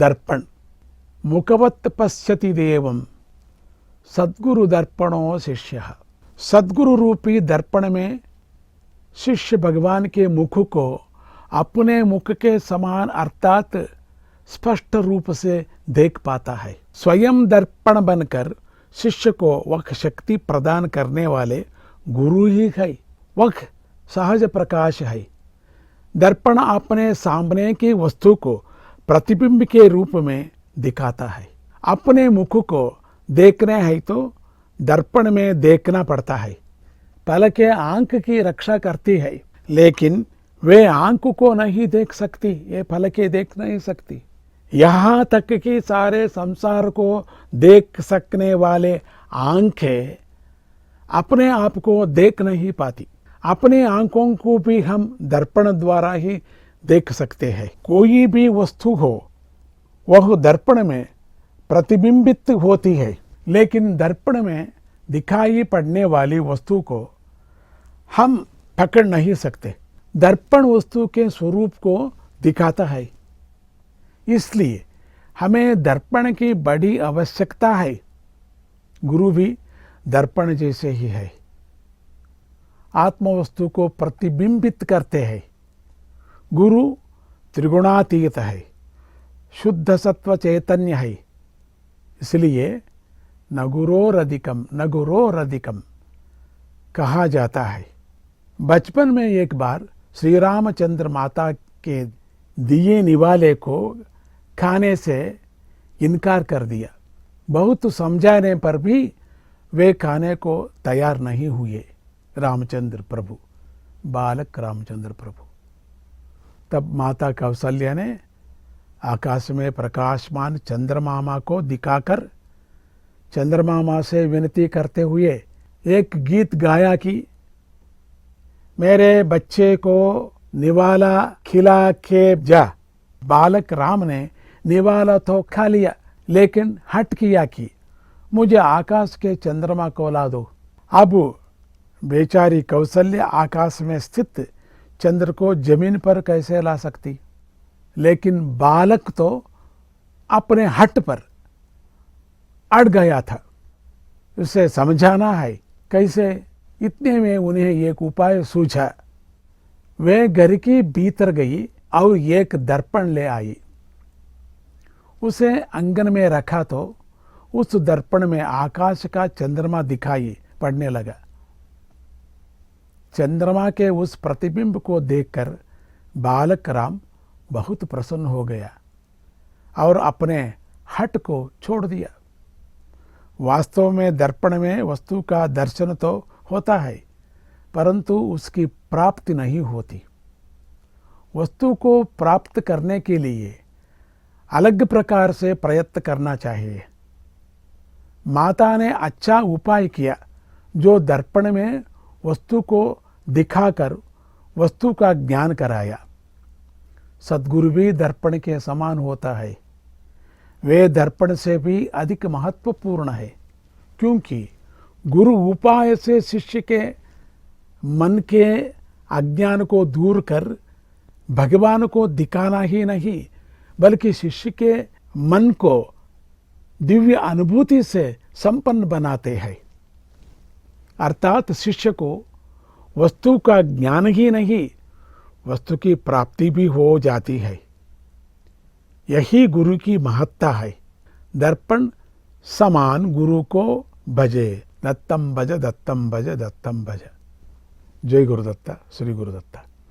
दर्पण। मुखवत् पश्यति देवम सद्गुरु दर्पणो शिष्य। सद्गुरु रूपी दर्पण में शिष्य भगवान के मुख को अपने मुख के समान अर्थात स्पष्ट रूप से देख पाता है। स्वयं दर्पण बनकर शिष्य को वह शक्ति प्रदान करने वाले गुरु ही है। वह सहज प्रकाश है। दर्पण अपने सामने की वस्तु को प्रतिबिंब के रूप में दिखाता है। अपने मुख को देखना है तो दर्पण में देखना पड़ता है। पलकें आंख की रक्षा करती है, लेकिन वे आंख को नहीं देख सकती। ये पलकें देख नहीं सकती। यहाँ तक कि सारे संसार को देख सकने वाले आंखें अपने आप को देख नहीं पाती। अपने आंखों को भी हम दर्पण द्वारा ही देख सकते हैं। कोई भी वस्तु हो वह दर्पण में प्रतिबिंबित होती है, लेकिन दर्पण में दिखाई पड़ने वाली वस्तु को हम पकड़ नहीं सकते। दर्पण वस्तु के स्वरूप को दिखाता है, इसलिए हमें दर्पण की बड़ी आवश्यकता है। गुरु भी दर्पण जैसे ही है। आत्मवस्तु को प्रतिबिंबित करते हैं। गुरु त्रिगुणातीत है, शुद्ध सत्व चैतन्य है। इसलिए न गुरोरधिकम कहा जाता है। बचपन में एक बार श्री रामचंद्र माता के दिए निवाले को खाने से इनकार कर दिया। बहुत समझाने पर भी वे खाने को तैयार नहीं हुए। रामचंद्र प्रभु, बालक रामचंद्र प्रभु। तब माता कौशल्या ने आकाश में प्रकाशमान चंद्रमामा को दिखाकर चंद्रमामा से विनती करते हुए एक गीत गाया कि मेरे बच्चे को निवाला खिला के जा। बालक राम ने निवाला तो खा लिया, लेकिन हट किया कि मुझे आकाश के चंद्रमा को ला दो। अब बेचारी कौशल्या आकाश में स्थित चंद्र को जमीन पर कैसे ला सकती। लेकिन बालक तो अपने हट पर अड़ गया था। उसे समझाना है कैसे। इतने में उन्हें एक उपाय सूझा। वे घर की भीतर गई और एक दर्पण ले आई। उसे आंगन में रखा तो उस दर्पण में आकाश का चंद्रमा दिखाई पड़ने लगा। चंद्रमा के उस प्रतिबिंब को देखकर बालक राम बहुत प्रसन्न हो गया और अपने हट को छोड़ दिया। वास्तव में दर्पण में वस्तु का दर्शन तो होता है, परंतु उसकी प्राप्ति नहीं होती। वस्तु को प्राप्त करने के लिए अलग प्रकार से प्रयत्न करना चाहिए। माता ने अच्छा उपाय किया जो दर्पण में वस्तु को दिखाकर वस्तु का ज्ञान कराया। सद्गुरु भी दर्पण के समान होता है। वे दर्पण से भी अधिक महत्वपूर्ण है, क्योंकि गुरु उपाय से शिष्य के मन के अज्ञान को दूर कर भगवान को दिखाना ही नहीं, बल्कि शिष्य के मन को दिव्य अनुभूति से संपन्न बनाते हैं। अर्थात शिष्य को वस्तु का ज्ञान ही नहीं, वस्तु की प्राप्ति भी हो जाती है। यही गुरु की महत्ता है। दर्पण समान गुरु को भजे, दत्तम भज दत्तम भज दत्तम भज। जय गुरुदत्ता, श्री गुरुदत्ता।